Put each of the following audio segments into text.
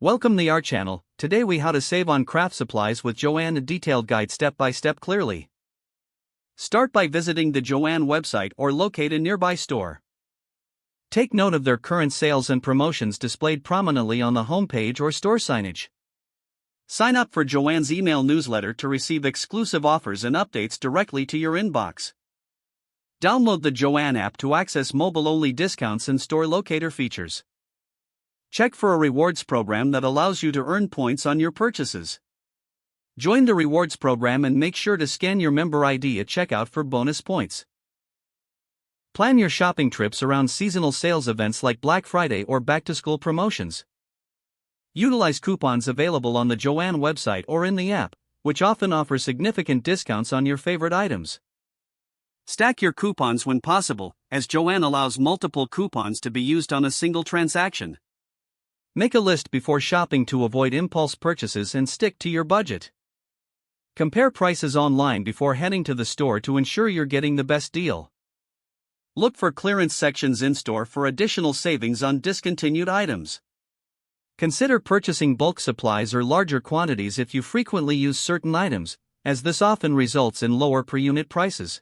Welcome to our channel. Today we how to save on craft supplies with Joann, a detailed guide step by step clearly. Start by visiting the Joann website or locate a nearby store. Take note of their current sales and promotions displayed prominently on the homepage or store signage. Sign up for Joann's email newsletter to receive exclusive offers and updates directly to your inbox. Download the Joann app to access mobile-only discounts and store locator features. Check for a rewards program that allows you to earn points on your purchases. Join the rewards program and make sure to scan your member ID at checkout for bonus points. Plan your shopping trips around seasonal sales events like Black Friday or back-to-school promotions. Utilize coupons available on the Joann website or in the app, which often offer significant discounts on your favorite items. Stack your coupons when possible, as Joann allows multiple coupons to be used on a single transaction. Make a list before shopping to avoid impulse purchases and stick to your budget. Compare prices online before heading to the store to ensure you're getting the best deal. Look for clearance sections in-store for additional savings on discontinued items. Consider purchasing bulk supplies or larger quantities if you frequently use certain items, as this often results in lower per-unit prices.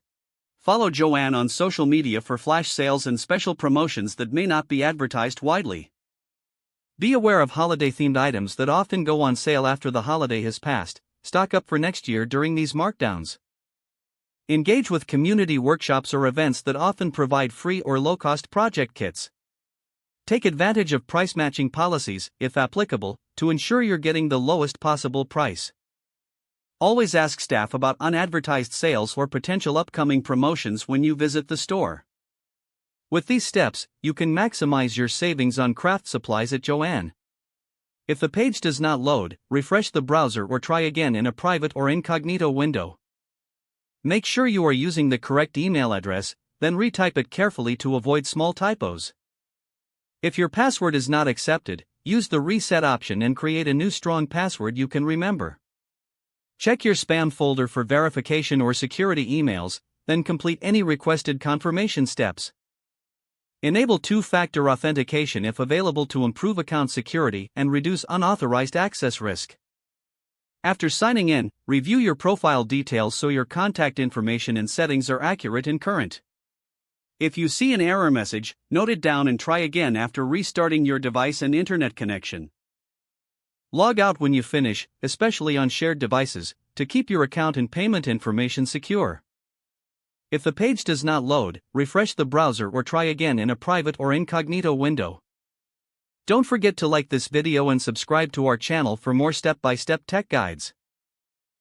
Follow Joann on social media for flash sales and special promotions that may not be advertised widely. Be aware of holiday-themed items that often go on sale after the holiday has passed. Stock up for next year during these markdowns. Engage with community workshops or events that often provide free or low-cost project kits. Take advantage of price-matching policies, if applicable, to ensure you're getting the lowest possible price. Always ask staff about unadvertised sales or potential upcoming promotions when you visit the store. With these steps, you can maximize your savings on craft supplies at Joann. If the page does not load, refresh the browser or try again in a private or incognito window. Make sure you are using the correct email address, then retype it carefully to avoid small typos. If your password is not accepted, use the reset option and create a new strong password you can remember. Check your spam folder for verification or security emails, then complete any requested confirmation steps. Enable two-factor authentication if available to improve account security and reduce unauthorized access risk. After signing in, review your profile details so your contact information and settings are accurate and current. If you see an error message, note it down and try again after restarting your device and internet connection. Log out when you finish, especially on shared devices, to keep your account and payment information secure. If the page does not load, refresh the browser or try again in a private or incognito window. Don't forget to like this video and subscribe to our channel for more step-by-step tech guides.